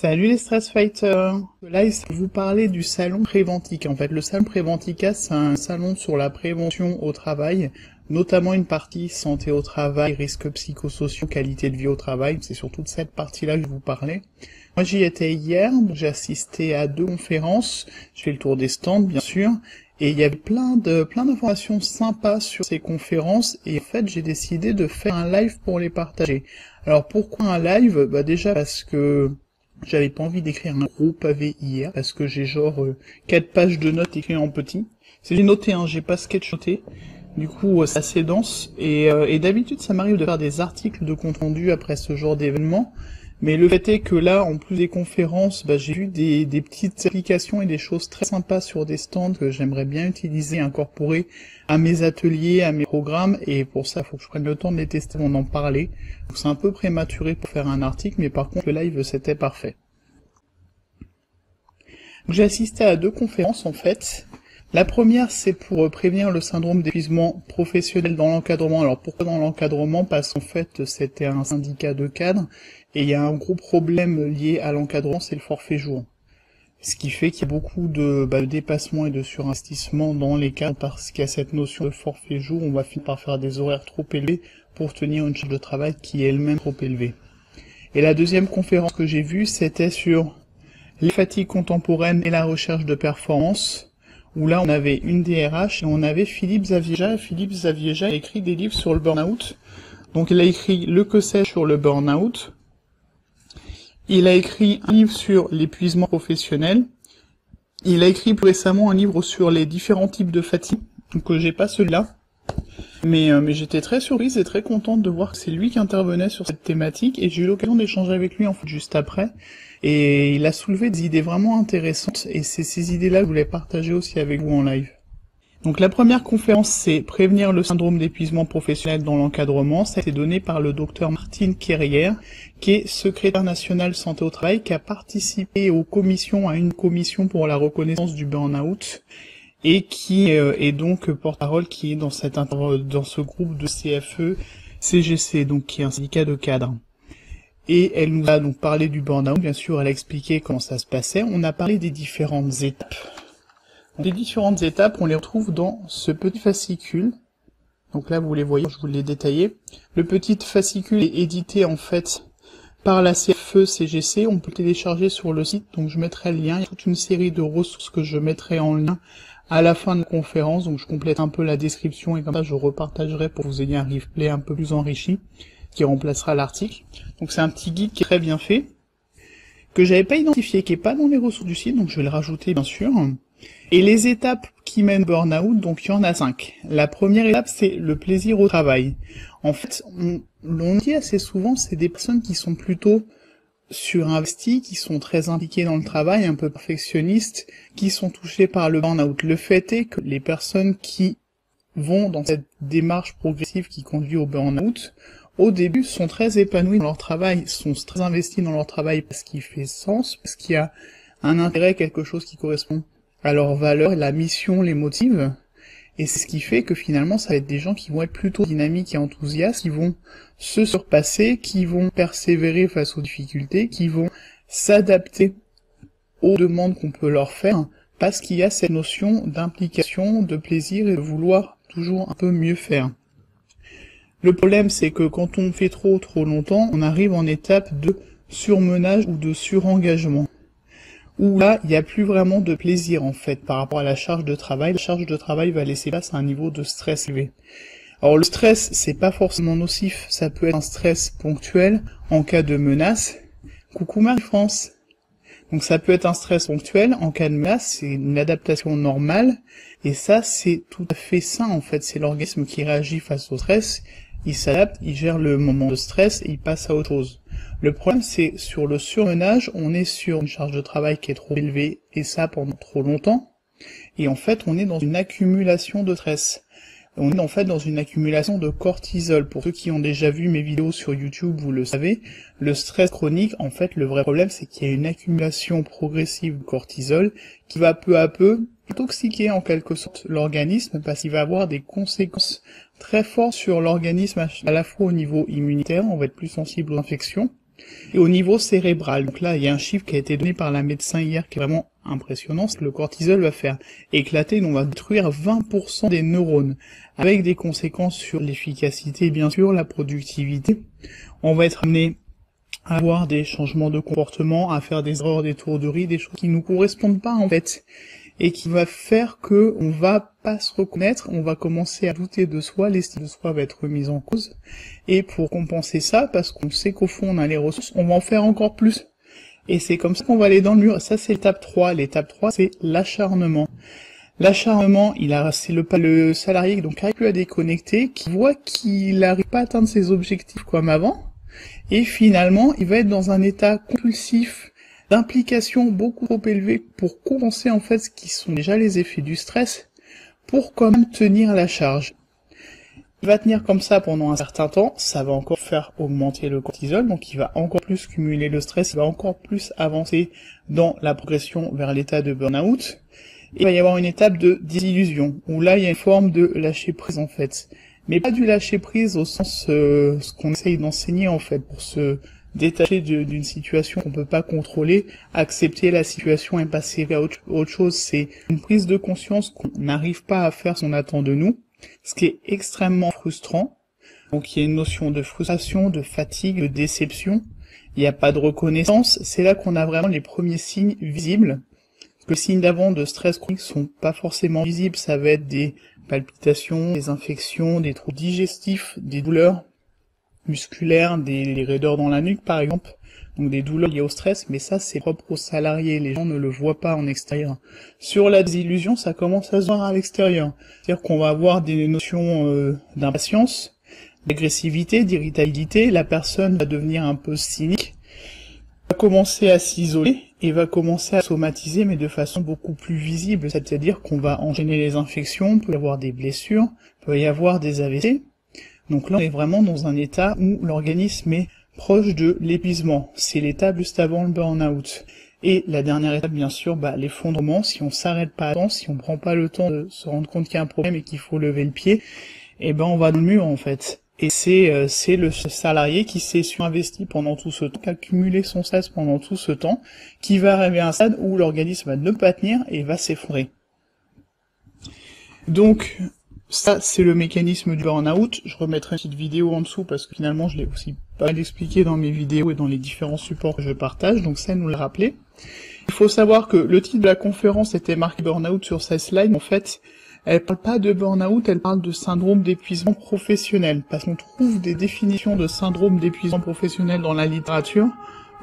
Salut les Stress Fighters! Là, je vais vous parler du salon Préventica. En fait, le salon Préventica, c'est un salon sur la prévention au travail, notamment une partie santé au travail, risques psychosociaux, qualité de vie au travail. C'est surtout de cette partie-là que je vais vous parler. Moi, j'y étais hier, j'ai assisté à 2 conférences. Je fais le tour des stands, bien sûr. Et il y avait plein d'informations sympas sur ces conférences. Et en fait, j'ai décidé de faire un live pour les partager. Alors, pourquoi un live? Bah, déjà parce que j'avais pas envie d'écrire un gros pavé hier, parce que j'ai genre 4 pages de notes écrites en petit. J'ai noté, hein, j'ai pas sketchoté. Du coup, c'est assez dense. Et d'habitude, ça m'arrive de faire des articles de compte rendu après ce genre d'événement. Mais le fait est que là, en plus des conférences, bah, j'ai vu des petites applications et des choses très sympas sur des stands que j'aimerais bien utiliser et incorporer à mes ateliers, à mes programmes, et pour ça, il faut que je prenne le temps de les tester avant d'en parler. Donc c'est un peu prématuré pour faire un article, mais par contre, le live, c'était parfait. J'ai assisté à 2 conférences, en fait. La première, c'est pour prévenir le syndrome d'épuisement professionnel dans l'encadrement. Alors pourquoi dans l'encadrement? Parce qu'en fait, c'était un syndicat de cadres, et il y a un gros problème lié à l'encadrement, c'est le forfait jour. Ce qui fait qu'il y a beaucoup de dépassements et de surinvestissement dans les cadres, parce qu'il y a cette notion de forfait jour, on va finir par faire des horaires trop élevés pour tenir une charge de travail qui est elle-même trop élevée. Et la deuxième conférence que j'ai vue, c'était sur les fatigues contemporaines et la recherche de performance, où là on avait une DRH et on avait Philippe Zavieja. Philippe Zavieja a écrit des livres sur le burn-out. Donc il a écrit Le que sais-je sur le burn-out. Il a écrit un livre sur l'épuisement professionnel. Il a écrit plus récemment un livre sur les différents types de fatigue. Donc j'ai pas celui-là. Mais j'étais très surprise et très contente de voir que c'est lui qui intervenait sur cette thématique, et j'ai eu l'occasion d'échanger avec lui en fait juste après. Et il a soulevé des idées vraiment intéressantes, et c'est ces idées-là que je voulais partager aussi avec vous en live. Donc la première conférence, c'est prévenir le syndrome d'épuisement professionnel dans l'encadrement. Ça a été donné par le docteur Martine Querrière, qui est secrétaire national santé au travail, qui a participé à une commission pour la reconnaissance du burn-out, et qui est donc porte-parole, qui est dans ce groupe de CFE CGC, donc qui est un syndicat de cadres. Et elle nous a donc parlé du burn-out, bien sûr, elle a expliqué comment ça se passait. On a parlé des différentes étapes. Les différentes étapes, on les retrouve dans ce petit fascicule. Donc là, vous les voyez, je vous l'ai détaillé. Le petit fascicule est édité en fait par la CFE CGC. On peut le télécharger sur le site, donc je mettrai le lien. Il y a toute une série de ressources que je mettrai en lien à la fin de la conférence. Donc je complète un peu la description et comme ça je repartagerai pour que vous ayez un replay un peu plus enrichi qui remplacera l'article. Donc c'est un petit guide qui est très bien fait, que j'avais pas identifié, qui est pas dans les ressources du site, donc je vais le rajouter bien sûr. Et les étapes qui mènent burn-out, donc il y en a 5. La première étape, c'est le plaisir au travail. En fait, on dit assez souvent, c'est des personnes qui sont plutôt surinvesties, qui sont très impliquées dans le travail, un peu perfectionnistes, qui sont touchées par le burn-out. Le fait est que les personnes qui vont dans cette démarche progressive qui conduit au burn-out, au début, sont très épanouies dans leur travail, sont très investies dans leur travail parce qu'il fait sens, parce qu'il y a un intérêt, quelque chose qui correspond à leurs valeurs, la mission les motive, et c'est ce qui fait que finalement ça va être des gens qui vont être plutôt dynamiques et enthousiastes, qui vont se surpasser, qui vont persévérer face aux difficultés, qui vont s'adapter aux demandes qu'on peut leur faire, parce qu'il y a cette notion d'implication, de plaisir et de vouloir toujours un peu mieux faire. Le problème, c'est que quand on fait trop longtemps, on arrive en étape de surmenage ou de surengagement, où là, il n'y a plus vraiment de plaisir, en fait, par rapport à la charge de travail. La charge de travail va laisser place à un niveau de stress élevé. Alors, le stress, c'est pas forcément nocif, ça peut être un stress ponctuel, en cas de menace. Coucou Marie-France. Donc ça peut être un stress ponctuel, en cas de menace, c'est une adaptation normale, et ça, c'est tout à fait sain, en fait. C'est l'organisme qui réagit face au stress, il s'adapte, il gère le moment de stress, et il passe à autre chose. Le problème, c'est sur le surmenage, on est sur une charge de travail qui est trop élevée, et ça pendant trop longtemps, et en fait, on est dans une accumulation de stress. On est en fait dans une accumulation de cortisol. Pour ceux qui ont déjà vu mes vidéos sur YouTube, vous le savez, le stress chronique, en fait, le vrai problème, c'est qu'il y a une accumulation progressive de cortisol qui va peu à peu intoxiquer en quelque sorte l'organisme, parce qu'il va avoir des conséquences très fortes sur l'organisme, à la fois au niveau immunitaire, on va être plus sensible aux infections, Et au niveau cérébral, donc là, il y a un chiffre qui a été donné par la médecin hier qui est vraiment impressionnant, c'est que le cortisol va faire éclater, donc on va détruire 20% des neurones, avec des conséquences sur l'efficacité, bien sûr, la productivité. On va être amené à avoir des changements de comportement, à faire des erreurs d'étourderie, des choses qui nous correspondent pas en fait, et qui va faire que on va pas se reconnaître, on va commencer à douter de soi, l'estime de soi va être remise en cause, et pour compenser ça, parce qu'on sait qu'au fond on a les ressources, on va en faire encore plus. Et c'est comme ça qu'on va aller dans le mur. Ça c'est l'étape 3. L'étape 3 c'est l'acharnement. L'acharnement, c'est le salarié donc qui arrive plus à déconnecter, qui voit qu'il n'arrive pas à atteindre ses objectifs comme avant, et finalement il va être dans un état compulsif d'implication beaucoup trop élevé pour compenser en fait ce qui sont déjà les effets du stress, pour quand même tenir la charge. Il va tenir comme ça pendant un certain temps, ça va encore faire augmenter le cortisol, donc il va encore plus cumuler le stress, il va encore plus avancer dans la progression vers l'état de burn-out. Et il va y avoir une étape de désillusion, où là il y a une forme de lâcher prise en fait. Mais pas du lâcher prise au sens ce qu'on essaye d'enseigner en fait, pour se détacher d'une situation qu'on peut pas contrôler, accepter la situation et passer vers autre chose. C'est une prise de conscience qu'on n'arrive pas à faire ce qu'on attend de nous, ce qui est extrêmement frustrant. Donc il y a une notion de frustration, de fatigue, de déception, il n'y a pas de reconnaissance, c'est là qu'on a vraiment les premiers signes visibles. Les signes d'avant de stress chronique sont pas forcément visibles, ça va être des palpitations, des infections, des troubles digestifs, des douleurs musculaires, des raideurs dans la nuque par exemple, donc des douleurs liées au stress, mais ça c'est propre aux salariés, les gens ne le voient pas en extérieur. Sur la désillusion, ça commence à se voir à l'extérieur, c'est-à-dire qu'on va avoir des notions d'impatience, d'agressivité, d'irritabilité, la personne va devenir un peu cynique, va commencer à s'isoler et va commencer à somatiser, mais de façon beaucoup plus visible, c'est-à-dire qu'on va enchaîner les infections, il peut y avoir des blessures, il peut y avoir des AVC. Donc là, on est vraiment dans un état où l'organisme est proche de l'épuisement. C'est l'étape juste avant le burn-out. Et la dernière étape, bien sûr, l'effondrement. Si on s'arrête pas à temps, si on prend pas le temps de se rendre compte qu'il y a un problème et qu'il faut lever le pied, on va dans le mur, en fait. Et c'est le salarié qui s'est surinvesti pendant tout ce temps, qui a cumulé son stress pendant tout ce temps, qui va arriver à un stade où l'organisme va ne pas tenir et va s'effondrer. Donc, ça, c'est le mécanisme du burn-out. Je remettrai une petite vidéo en dessous parce que finalement, je l'ai aussi pas mal expliqué dans mes vidéos et dans les différents supports que je partage, donc ça nous le rappeler. Il faut savoir que le titre de la conférence était marqué burn-out sur sa slide. En fait, elle parle pas de burn-out, elle parle de syndrome d'épuisement professionnel, parce qu'on trouve des définitions de syndrome d'épuisement professionnel dans la littérature.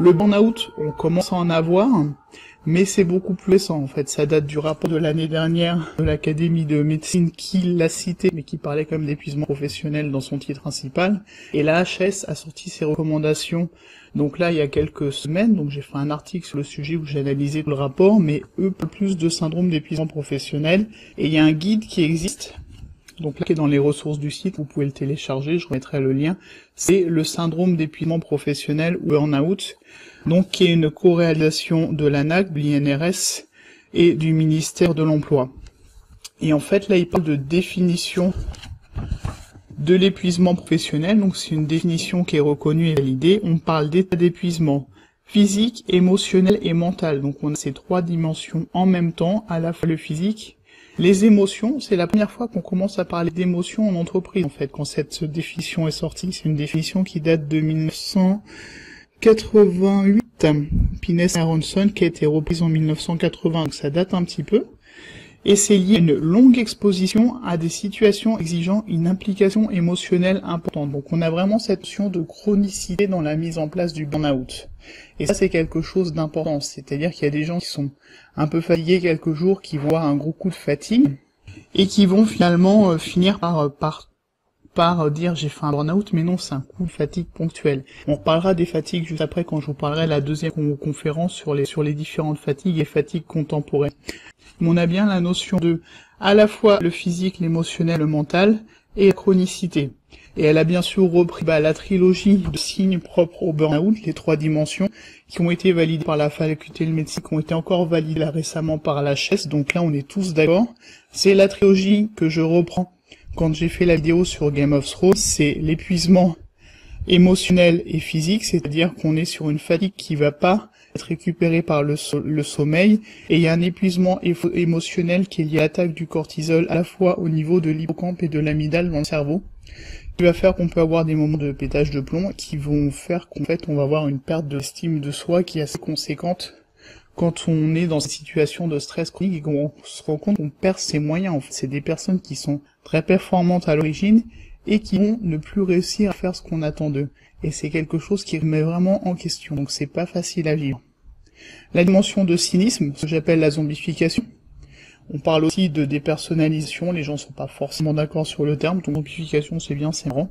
Le burn-out, on commence à en avoir, mais c'est beaucoup plus récent en fait, ça date du rapport de l'année dernière de l'Académie de médecine qui l'a cité, mais qui parlait quand même d'épuisement professionnel dans son titre principal, et la HS a sorti ses recommandations, donc là il y a quelques semaines, donc j'ai fait un article sur le sujet où j'ai analysé tout le rapport, mais eux parlent plus de syndrome d'épuisement professionnel, et il y a un guide qui existe, donc là qui est dans les ressources du site, vous pouvez le télécharger, je remettrai le lien, c'est le syndrome d'épuisement professionnel ou burn-out, donc qui est une co-réalisation de l'ANAC, de l'INRS et du ministère de l'Emploi. Et en fait là il parle de définition de l'épuisement professionnel, donc c'est une définition qui est reconnue et validée. On parle d'état d'épuisement physique, émotionnel et mental, donc on a ces trois dimensions en même temps, à la fois le physique. Les émotions, c'est la première fois qu'on commence à parler d'émotions en entreprise, en fait, quand cette définition est sortie. C'est une définition qui date de 1988, Pines et Aronson, qui a été reprise en 1980, donc ça date un petit peu. Et c'est lié à une longue exposition à des situations exigeant une implication émotionnelle importante. Donc on a vraiment cette notion de chronicité dans la mise en place du burn-out. Et ça c'est quelque chose d'important, c'est-à-dire qu'il y a des gens qui sont un peu fatigués quelques jours, qui vont avoir un gros coup de fatigue, et qui vont finalement finir par dire j'ai fait un burn-out, mais non, c'est un coup de fatigue ponctuel. On reparlera des fatigues juste après quand je vous parlerai de la deuxième conférence sur les différentes fatigues et fatigues contemporaines. Mais on a bien la notion de à la fois le physique, l'émotionnel, le mental et la chronicité. Et elle a bien sûr repris la trilogie de signes propres au burn-out, les trois dimensions, qui ont été validées par la faculté de médecine, qui ont été encore validées là récemment par la HES, donc là on est tous d'accord. C'est la trilogie que je reprends quand j'ai fait la vidéo sur Game of Thrones, c'est l'épuisement, émotionnel et physique, c'est-à-dire qu'on est sur une fatigue qui va pas être récupérée par le sommeil, et il y a un épuisement émotionnel qui est lié à l'attaque du cortisol à la fois au niveau de l'hippocampe et de l'amygdale dans le cerveau, qui va faire qu'on peut avoir des moments de pétage de plomb qui vont faire qu'en fait on va avoir une perte d'estime de soi qui est assez conséquente quand on est dans une situation de stress chronique et qu'on se rend compte qu'on perd ses moyens. En fait, c'est des personnes qui sont très performantes à l'origine et qui vont ne plus réussir à faire ce qu'on attend d'eux. Et c'est quelque chose qui remet vraiment en question, donc c'est pas facile à vivre. La dimension de cynisme, ce que j'appelle la zombification. On parle aussi de dépersonnalisation, les gens sont pas forcément d'accord sur le terme, donc zombification c'est bien, c'est marrant.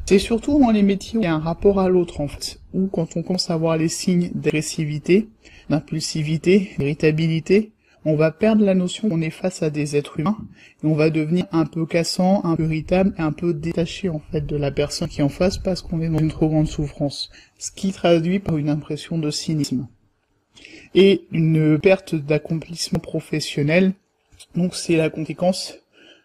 C'est surtout dans les métiers où il y a un rapport à l'autre en fait, où quand on commence à voir les signes d'agressivité, d'impulsivité, d'irritabilité, on va perdre la notion qu'on est face à des êtres humains, et on va devenir un peu cassant, un peu irritable, et un peu détaché en fait de la personne qui est en face parce qu'on est dans une trop grande souffrance, ce qui traduit par une impression de cynisme. Et une perte d'accomplissement professionnel, donc c'est la conséquence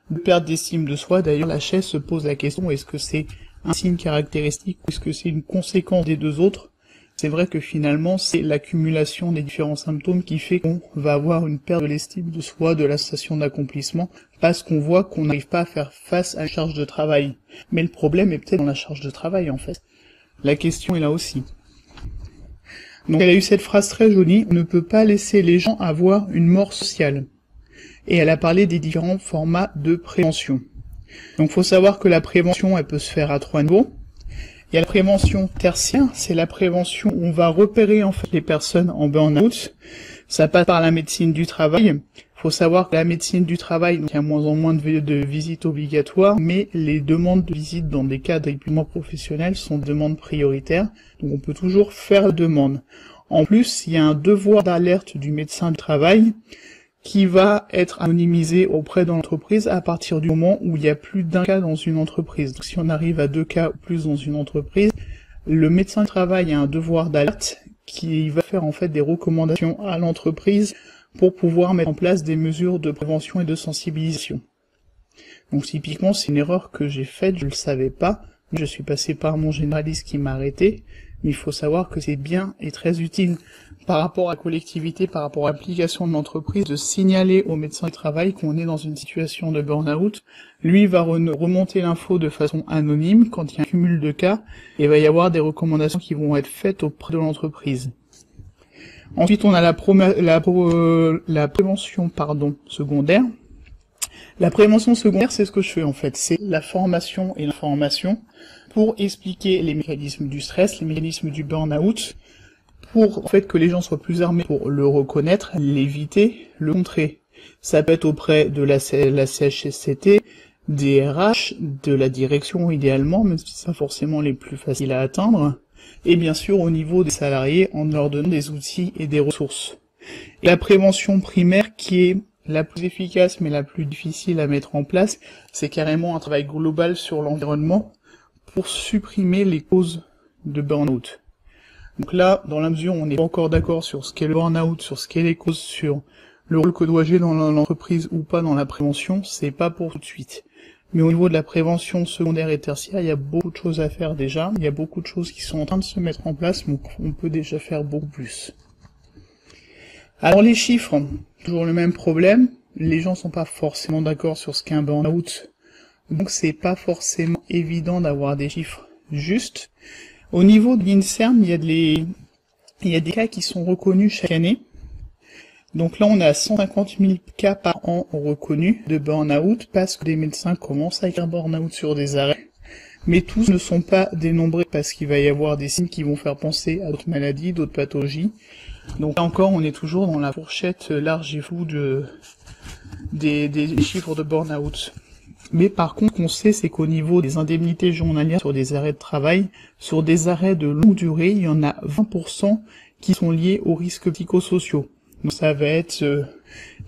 de perte d'estime de soi. D'ailleurs la chaise se pose la question, est-ce que c'est un signe caractéristique ou est-ce que c'est une conséquence des deux autres? C'est vrai que finalement c'est l'accumulation des différents symptômes qui fait qu'on va avoir une perte de l'estime de soi, de la sensation d'accomplissement, parce qu'on voit qu'on n'arrive pas à faire face à une charge de travail. Mais le problème est peut-être dans la charge de travail en fait. La question est là aussi. Donc elle a eu cette phrase très jolie, on ne peut pas laisser les gens avoir une mort sociale. Et elle a parlé des différents formats de prévention. Donc faut savoir que la prévention, elle peut se faire à 3 niveaux. Il y a la prévention tertiaire, c'est la prévention où on va repérer en fait les personnes en burn-out. Ça passe par la médecine du travail. Faut savoir que la médecine du travail, donc il y a moins en moins de visites obligatoires, mais les demandes de visite dans des cas d'épuisement professionnel sont des demandes prioritaires, donc on peut toujours faire la demande. En plus, il y a un devoir d'alerte du médecin du travail qui va être anonymisé auprès de l'entreprise à partir du moment où il y a plus d'un cas dans une entreprise. Donc si on arrive à 2 cas ou plus dans une entreprise, le médecin du travail a un devoir d'alerte qui va faire en fait des recommandations à l'entreprise pour pouvoir mettre en place des mesures de prévention et de sensibilisation. Donc typiquement c'est une erreur que j'ai faite, je le savais pas, je suis passé par mon généraliste qui m'a arrêté, mais il faut savoir que c'est bien et très utile par rapport à la collectivité, par rapport à l'application de l'entreprise, de signaler au médecin du travail qu'on est dans une situation de burn-out. Lui va remonter l'info de façon anonyme quand il y a un cumul de cas, et il va y avoir des recommandations qui vont être faites auprès de l'entreprise. Ensuite, on a la prévention secondaire. La prévention secondaire, c'est ce que je fais en fait, c'est la formation et l'information pour expliquer les mécanismes du stress, les mécanismes du burn-out, pour en fait que les gens soient plus armés pour le reconnaître, l'éviter, le contrer. Ça peut être auprès de la CHSCT, des RH, de la direction idéalement, même si c'est pas forcément les plus faciles à atteindre, et bien sûr au niveau des salariés en leur donnant des outils et des ressources. Et la prévention primaire qui est la plus efficace mais la plus difficile à mettre en place, c'est carrément un travail global sur l'environnement pour supprimer les causes de burn-out. Donc là, dans la mesure où on n'est pas encore d'accord sur ce qu'est le burn-out, sur ce qu'est les causes, sur le rôle que doit jouer dans l'entreprise ou pas dans la prévention, c'est pas pour tout de suite. Mais au niveau de la prévention secondaire et tertiaire, il y a beaucoup de choses à faire déjà, il y a beaucoup de choses qui sont en train de se mettre en place, donc on peut déjà faire beaucoup plus. Alors les chiffres, toujours le même problème, les gens sont pas forcément d'accord sur ce qu'est un burn-out, donc c'est pas forcément évident d'avoir des chiffres justes. Au niveau de l'INSERM, il y a des cas qui sont reconnus chaque année. Donc là, on a 150 000 cas par an reconnus de burn-out parce que des médecins commencent à écrire burn-out sur des arrêts. Mais tous ne sont pas dénombrés parce qu'il va y avoir des signes qui vont faire penser à d'autres maladies, d'autres pathologies. Donc là encore, on est toujours dans la fourchette large et floue des chiffres de burn-out. Mais par contre, ce qu'on sait, c'est qu'au niveau des indemnités journalières sur des arrêts de travail, sur des arrêts de longue durée, il y en a 20% qui sont liés aux risques psychosociaux. Donc ça va être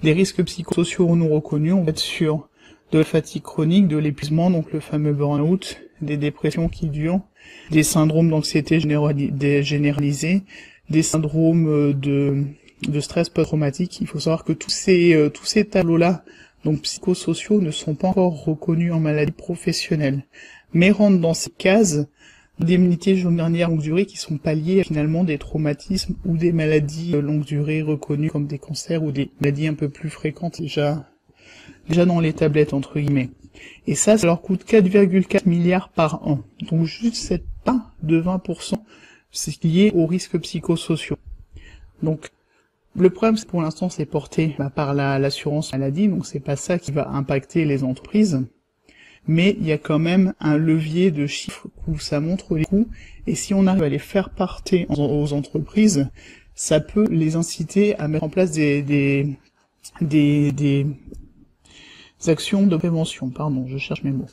des risques psychosociaux non reconnus, on va être sur de la fatigue chronique, de l'épuisement, donc le fameux burn-out, des dépressions qui durent, des syndromes d'anxiété généralisée, des syndromes de stress post-traumatique. Il faut savoir que tous ces tableaux-là, donc psychosociaux, ne sont pas encore reconnus en maladie professionnelle, mais rentrent dans ces cases Indemnités journalières longue durée qui sont palliées à finalement des traumatismes ou des maladies longue durée reconnues comme des cancers ou des maladies un peu plus fréquentes déjà dans les tablettes entre guillemets. Et ça leur coûte 4,4 milliards par an. Donc juste cette part de 20%, c'est lié aux risques psychosociaux. Donc le problème, c'est que pour l'instant, c'est porté par l'assurance maladie, donc c'est pas ça qui va impacter les entreprises. Mais il y a quand même un levier de chiffres où ça montre les coûts, et si on arrive à les faire porter aux entreprises, ça peut les inciter à mettre en place des actions de prévention. Pardon, je cherche mes mots.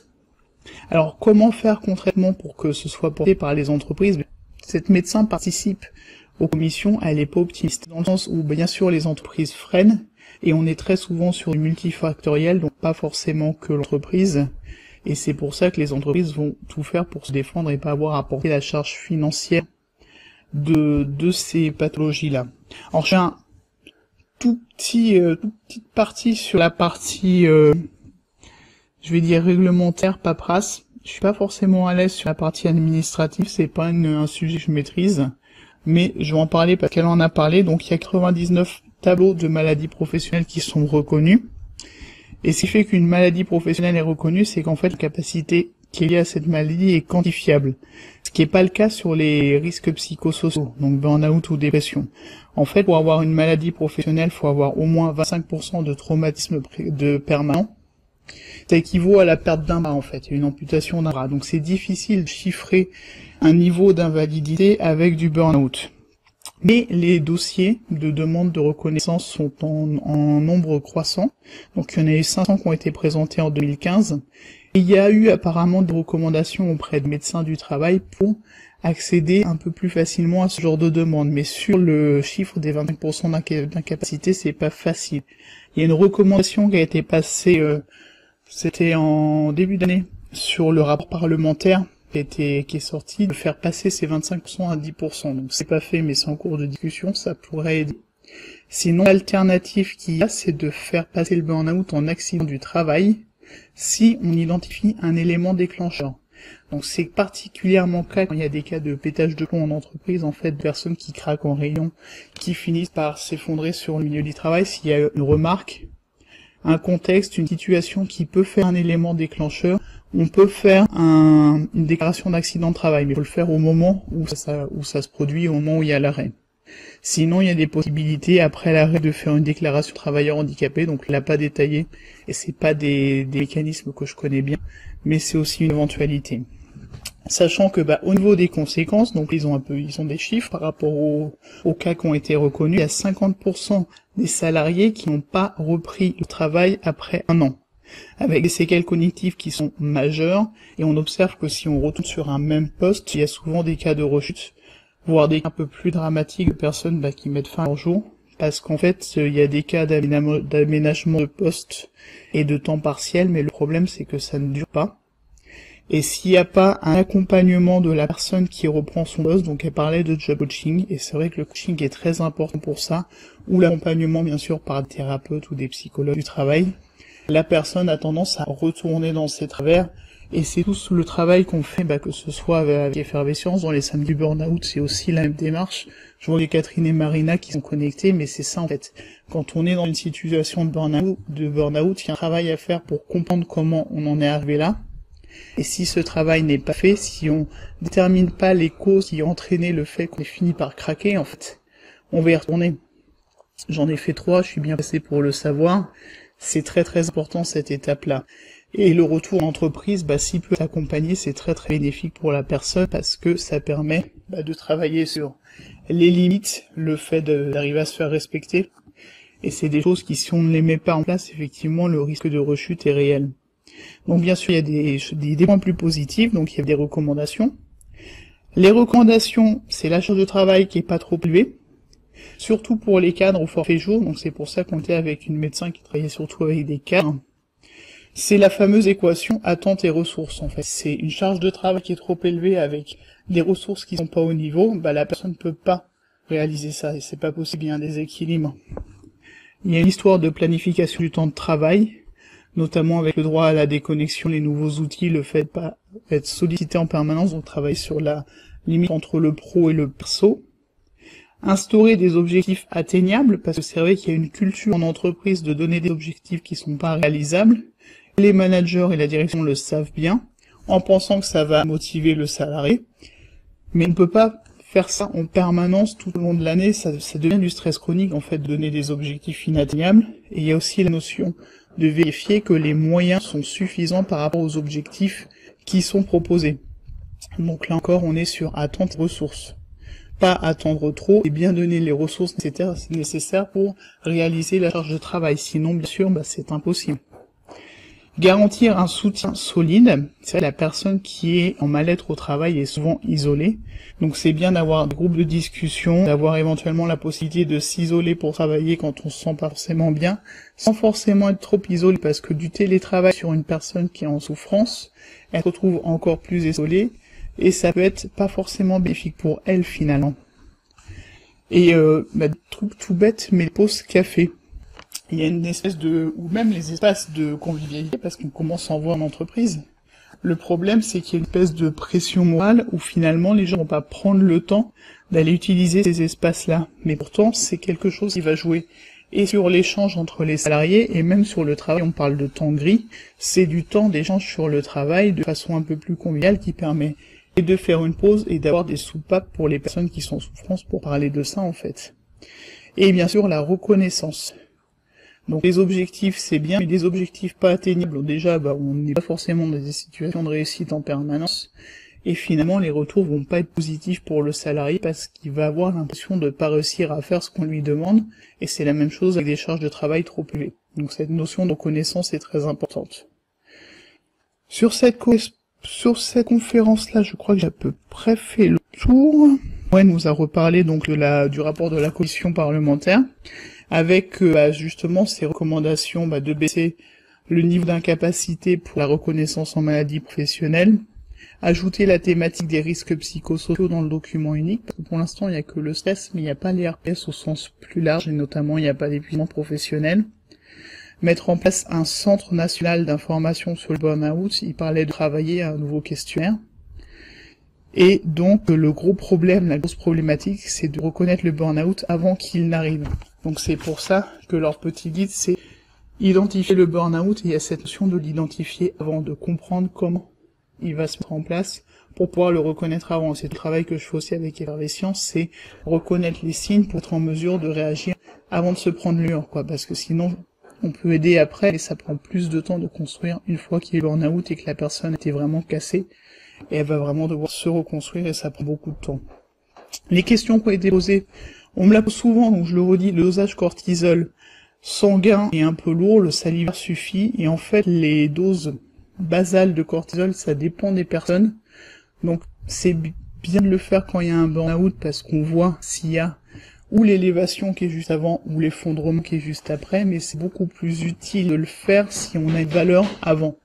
Alors, comment faire concrètement pour que ce soit porté par les entreprises? Cette médecin participe aux commissions, elle est pas optimiste, dans le sens où, bien sûr, les entreprises freinent, et on est très souvent sur du multifactoriel, donc pas forcément que l'entreprise, et c'est pour ça que les entreprises vont tout faire pour se défendre et pas avoir à porter la charge financière de ces pathologies-là. Alors, j'ai un toute petite partie sur la partie, je vais dire réglementaire, paperasse. Je suis pas forcément à l'aise sur la partie administrative, c'est pas un sujet que je maîtrise. Mais je vais en parler parce qu'elle en a parlé. Donc il y a 99 tableaux de maladies professionnelles qui sont reconnus. Et ce qui fait qu'une maladie professionnelle est reconnue, c'est qu'en fait la capacité qui est liée à cette maladie est quantifiable. Ce qui n'est pas le cas sur les risques psychosociaux, donc burn-out ou dépression. En fait, pour avoir une maladie professionnelle, il faut avoir au moins 25% de traumatisme permanent. Ça équivaut à la perte d'un bras en fait, une amputation d'un bras. Donc c'est difficile de chiffrer un niveau d'invalidité avec du burn-out. Mais les dossiers de demande de reconnaissance sont en nombre croissant. Donc il y en a eu 500 qui ont été présentés en 2015. Et il y a eu apparemment des recommandations auprès de médecins du travail pour accéder un peu plus facilement à ce genre de demande. Mais sur le chiffre des 25% d'incapacité, c'est pas facile. Il y a une recommandation qui a été passée, c'était en début d'année, sur le rapport parlementaire qui est sorti, de faire passer ces 25% à 10%. Donc c'est pas fait, mais c'est en cours de discussion, ça pourrait aider. Sinon, l'alternative qu'il y a, c'est de faire passer le burn-out en accident du travail si on identifie un élément déclencheur. Donc c'est particulièrement le cas quand il y a des cas de pétage de plomb en entreprise, en fait, de personnes qui craquent en rayon, qui finissent par s'effondrer sur le milieu du travail, s'il y a une remarque, un contexte, une situation qui peut faire un élément déclencheur, on peut faire une déclaration d'accident de travail, mais il faut le faire au moment où ça se produit, au moment où il y a l'arrêt. Sinon, il y a des possibilités après l'arrêt de faire une déclaration de travailleur handicapé, donc là pas détaillé, et c'est pas des mécanismes que je connais bien, mais c'est aussi une éventualité. Sachant que au niveau des conséquences, donc ils ont des chiffres par rapport aux cas qui ont été reconnus, il y a 50% des salariés qui n'ont pas repris le travail après un an, avec des séquelles cognitives qui sont majeures, et on observe que si on retourne sur un même poste, il y a souvent des cas de rechute, voire des cas un peu plus dramatiques de personnes qui mettent fin à leur jour, parce qu'en fait, il y a des cas d'aménagement de poste et de temps partiel, mais le problème c'est que ça ne dure pas. Et s'il n'y a pas un accompagnement de la personne qui reprend son poste, donc elle parlait de job coaching, et c'est vrai que le coaching est très important pour ça, ou l'accompagnement bien sûr par des thérapeutes ou des psychologues du travail, la personne a tendance à retourner dans ses travers, et c'est tout le travail qu'on fait, que ce soit avec Effervescence, dans les samedis du burn-out, c'est aussi la même démarche. Je vois les Catherine et Marina qui sont connectées, mais c'est ça en fait. Quand on est dans une situation de burn-out, il y a un travail à faire pour comprendre comment on en est arrivé là. Et si ce travail n'est pas fait, si on détermine pas les causes qui ont entraîné le fait qu'on ait fini par craquer, en fait, on va y retourner. J'en ai fait 3, je suis bien passé pour le savoir. C'est très très important cette étape-là. Et le retour en entreprise, s'il peut t'accompagner, c'est très très bénéfique pour la personne parce que ça permet de travailler sur les limites, le fait d'arriver à se faire respecter. Et c'est des choses qui, si on ne les met pas en place, effectivement, le risque de rechute est réel. Donc bien sûr, il y a des points plus positifs, donc il y a des recommandations. Les recommandations, c'est la charge de travail qui est pas trop élevée, surtout pour les cadres au forfait jour, donc c'est pour ça qu'on était avec une médecin qui travaillait surtout avec des cadres. C'est la fameuse équation attente et ressources, en fait. C'est une charge de travail qui est trop élevée avec des ressources qui sont pas au niveau, la personne ne peut pas réaliser ça, et c'est pas possible, il y a un déséquilibre. Il y a une histoire de planification du temps de travail. notamment avec le droit à la déconnexion, les nouveaux outils, le fait de pas être sollicité en permanence, donc travailler sur la limite entre le pro et le perso. Instaurer des objectifs atteignables, parce que c'est vrai qu'il y a une culture en entreprise de donner des objectifs qui sont pas réalisables. Les managers et la direction le savent bien, en pensant que ça va motiver le salarié. Mais on ne peut pas faire ça en permanence tout au long de l'année, ça devient du stress chronique en fait, de donner des objectifs inatteignables. Et il y a aussi la notion de vérifier que les moyens sont suffisants par rapport aux objectifs qui sont proposés. Donc là encore, on est sur attente ressources. Pas attendre trop et bien donner les ressources nécessaires pour réaliser la charge de travail. Sinon, bien sûr, c'est impossible. Garantir un soutien solide. C'est vrai que la personne qui est en mal-être au travail est souvent isolée. Donc c'est bien d'avoir des groupes de discussion, d'avoir éventuellement la possibilité de s'isoler pour travailler quand on se sent pas forcément bien, sans forcément être trop isolé, parce que du télétravail sur une personne qui est en souffrance, elle se retrouve encore plus isolée, et ça peut être pas forcément bénéfique pour elle finalement. Et truc tout bête, mais les pauses café. Il y a une espèce ou même les espaces de convivialité, parce qu'on commence à en voir en entreprise. Le problème, c'est qu'il y a une espèce de pression morale où finalement les gens vont pas prendre le temps d'aller utiliser ces espaces-là. Mais pourtant, c'est quelque chose qui va jouer. Et sur l'échange entre les salariés, et même sur le travail, on parle de temps gris, c'est du temps d'échange sur le travail de façon un peu plus conviviale qui permet et de faire une pause et d'avoir des soupapes pour les personnes qui sont en souffrance pour parler de ça en fait. Et bien sûr, la reconnaissance. Donc les objectifs c'est bien, mais des objectifs pas atteignables, déjà on n'est pas forcément dans des situations de réussite en permanence, et finalement les retours vont pas être positifs pour le salarié parce qu'il va avoir l'impression de pas réussir à faire ce qu'on lui demande, et c'est la même chose avec des charges de travail trop élevées. Donc cette notion de reconnaissance est très importante. Sur cette conférence-là, je crois que j'ai à peu près fait le tour. Ouais, nous a reparlé donc du rapport de la commission parlementaire, avec justement ces recommandations de baisser le niveau d'incapacité pour la reconnaissance en maladie professionnelle, ajouter la thématique des risques psychosociaux dans le document unique, parce que pour l'instant il n'y a que le stress, mais il n'y a pas les RPS au sens plus large, et notamment il n'y a pas d'épuisement professionnel. Mettre en place un centre national d'information sur le burn-out, il parlait de travailler à un nouveau questionnaire. Et donc le gros problème, la grosse problématique, c'est de reconnaître le burn-out avant qu'il n'arrive. Donc c'est pour ça que leur petit guide, c'est identifier le burn-out, et il y a cette notion de l'identifier avant, de comprendre comment il va se mettre en place pour pouvoir le reconnaître avant. C'est le travail que je fais aussi avec Effervescience, c'est reconnaître les signes pour être en mesure de réagir avant de se prendre le mur, parce que sinon on peut aider après, et ça prend plus de temps de construire une fois qu'il y a le burn-out et que la personne était vraiment cassée, et elle va vraiment devoir se reconstruire, et ça prend beaucoup de temps. Les questions qui ont été posées, on me la pose souvent, donc je le redis, le dosage cortisol sanguin est un peu lourd, le salivaire suffit, et en fait les doses basales de cortisol, ça dépend des personnes, donc c'est bien de le faire quand il y a un burn-out, parce qu'on voit s'il y a ou l'élévation qui est juste avant, ou l'effondrement qui est juste après, mais c'est beaucoup plus utile de le faire si on a une valeur avant.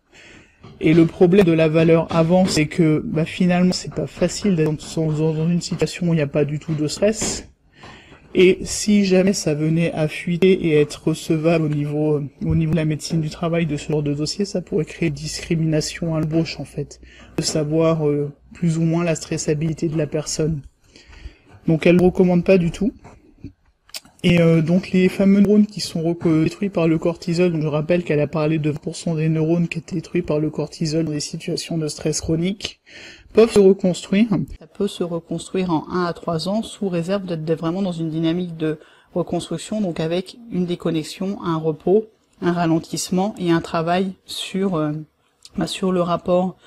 Et le problème de la valeur avant, c'est que finalement c'est pas facile d'être dans une situation où il n'y a pas du tout de stress. Et si jamais ça venait à fuiter et être recevable au niveau de la médecine du travail de ce genre de dossier, ça pourrait créer discrimination à l'embauche en fait, de savoir plus ou moins la stressabilité de la personne. Donc elle ne recommande pas du tout. Et donc les fameux neurones qui sont détruits par le cortisol, donc je rappelle qu'elle a parlé de 20% des neurones qui étaient détruits par le cortisol dans des situations de stress chronique, peuvent se reconstruire. Ça peut se reconstruire en 1 à 3 ans, sous réserve d'être vraiment dans une dynamique de reconstruction, donc avec une déconnexion, un repos, un ralentissement et un travail sur le rapport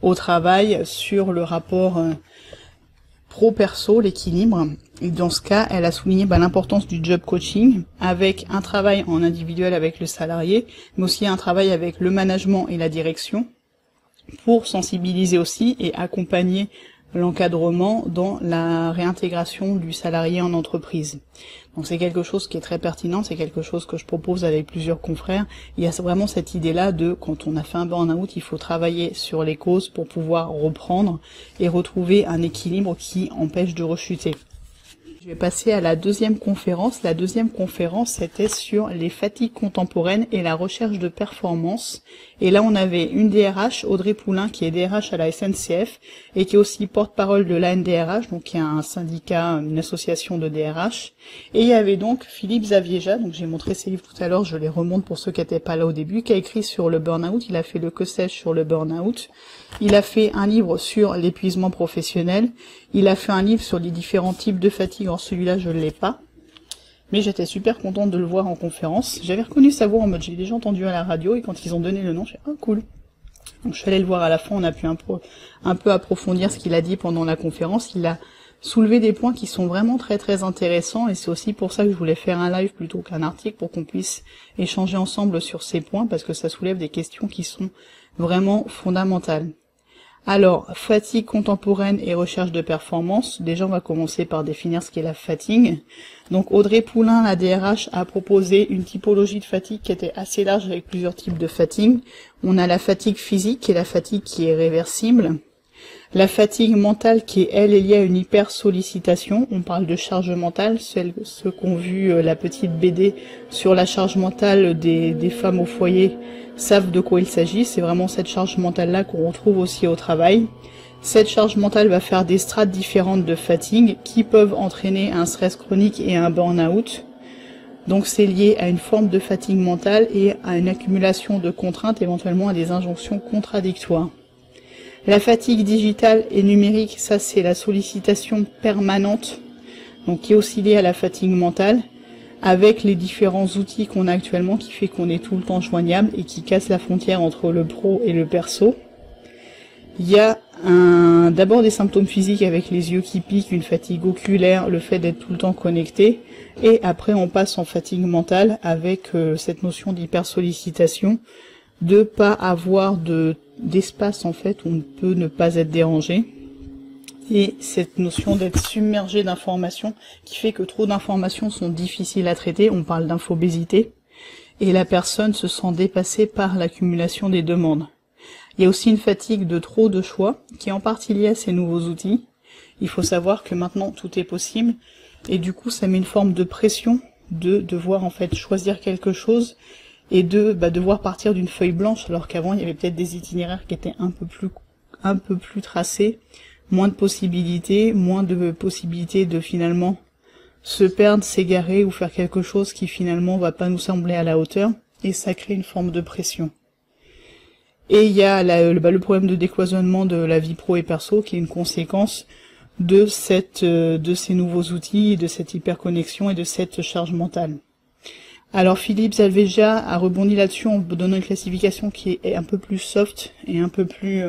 au travail, sur le rapport pro-perso, l'équilibre. Et dans ce cas, elle a souligné l'importance du job coaching, avec un travail en individuel avec le salarié, mais aussi un travail avec le management et la direction, pour sensibiliser aussi et accompagner l'encadrement dans la réintégration du salarié en entreprise. Donc c'est quelque chose qui est très pertinent, c'est quelque chose que je propose avec plusieurs confrères. Il y a vraiment cette idée-là de, quand on a fait un burn-out, il faut travailler sur les causes pour pouvoir reprendre et retrouver un équilibre qui empêche de rechuter. Je vais passer à la deuxième conférence. La deuxième conférence, c'était sur les fatigues contemporaines et la recherche de performance. Et là, on avait une DRH, Audrey Poulain, qui est DRH à la SNCF et qui est aussi porte-parole de l'ANDRH, donc qui est un syndicat, une association de DRH. Et il y avait donc Philippe Zavieja, donc j'ai montré ses livres tout à l'heure, je les remonte pour ceux qui n'étaient pas là au début, qui a écrit sur le burn-out. Il a fait le que sais-je sur le burn-out. Il a fait un livre sur l'épuisement professionnel. Il a fait un livre sur les différents types de fatigue. Alors celui-là, je ne l'ai pas. Mais j'étais super contente de le voir en conférence. J'avais reconnu sa voix en mode, j'ai déjà entendu à la radio, et quand ils ont donné le nom, j'ai dit, ah cool. Donc je suis allée le voir à la fin, on a pu un peu approfondir ce qu'il a dit pendant la conférence. Il a soulevé des points qui sont vraiment très très intéressants, et c'est aussi pour ça que je voulais faire un live plutôt qu'un article, pour qu'on puisse échanger ensemble sur ces points, parce que ça soulève des questions qui sont vraiment fondamentales. Alors, fatigue contemporaine et recherche de performance. Déjà, on va commencer par définir ce qu'est la fatigue. Donc, Audrey Poulain, la DRH, a proposé une typologie de fatigue qui était assez large avec plusieurs types de fatigue. On a la fatigue physique, qui est la fatigue qui est réversible. La fatigue mentale, qui est, elle, est liée à une hypersollicitation. On parle de charge mentale. Ceux qui ont vu la petite BD sur la charge mentale des femmes au foyer savent de quoi il s'agit. C'est vraiment cette charge mentale-là qu'on retrouve aussi au travail. Cette charge mentale va faire des strates différentes de fatigue qui peuvent entraîner un stress chronique et un burn-out. Donc c'est lié à une forme de fatigue mentale et à une accumulation de contraintes, éventuellement à des injonctions contradictoires. La fatigue digitale et numérique, ça c'est la sollicitation permanente, donc qui est aussi liée à la fatigue mentale, avec les différents outils qu'on a actuellement qui fait qu'on est tout le temps joignable et qui casse la frontière entre le pro et le perso. Il y a d'abord des symptômes physiques avec les yeux qui piquent, une fatigue oculaire, le fait d'être tout le temps connecté, et après on passe en fatigue mentale avec cette notion d'hypersollicitation, de pas avoir d'espace en fait où on peut ne pas être dérangé, et cette notion d'être submergé d'informations qui fait que trop d'informations sont difficiles à traiter. On parle d'infobésité et la personne se sent dépassée par l'accumulation des demandes. Il y a aussi une fatigue de trop de choix qui est en partie liée à ces nouveaux outils. Il faut savoir que maintenant tout est possible et du coup ça met une forme de pression de devoir en fait choisir quelque chose et de devoir partir d'une feuille blanche, alors qu'avant il y avait peut-être des itinéraires qui étaient un peu plus tracés, moins de possibilités de finalement se perdre, s'égarer ou faire quelque chose qui finalement va pas nous sembler à la hauteur, et ça crée une forme de pression. Et il y a le problème de décloisonnement de la vie pro et perso qui est une conséquence de ces nouveaux outils, de cette hyperconnexion et de cette charge mentale. Alors Philippe Zavieja a rebondi là-dessus en donnant une classification qui est un peu plus soft et un peu plus...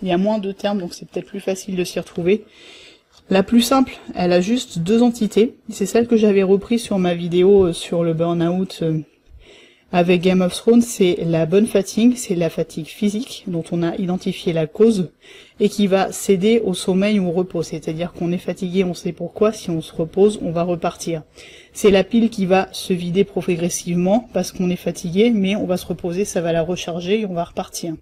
il y a moins de termes, donc c'est peut-être plus facile de s'y retrouver. La plus simple, elle a juste deux entités. C'est celle que j'avais reprise sur ma vidéo sur le burn-out avec Game of Thrones. C'est la bonne fatigue, c'est la fatigue physique dont on a identifié la cause et qui va céder au sommeil ou au repos. C'est-à-dire qu'on est fatigué, on sait pourquoi, si on se repose, on va repartir. C'est la pile qui va se vider progressivement parce qu'on est fatigué, mais on va se reposer, ça va la recharger et on va repartir.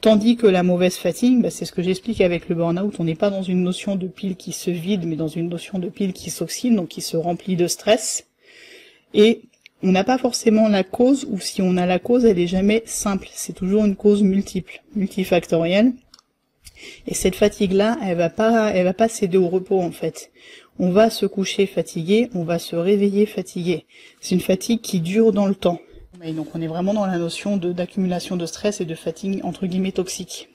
Tandis que la mauvaise fatigue, c'est ce que j'explique avec le burn-out, on n'est pas dans une notion de pile qui se vide, mais dans une notion de pile qui s'oxyde, donc qui se remplit de stress. Et on n'a pas forcément la cause, ou si on a la cause, elle est jamais simple. C'est toujours une cause multiple, multifactorielle. Et cette fatigue-là, elle va pas céder au repos, en fait. On va se coucher fatigué, on va se réveiller fatigué. C'est une fatigue qui dure dans le temps. Et donc on est vraiment dans la notion d'accumulation de stress et de fatigue entre guillemets toxique.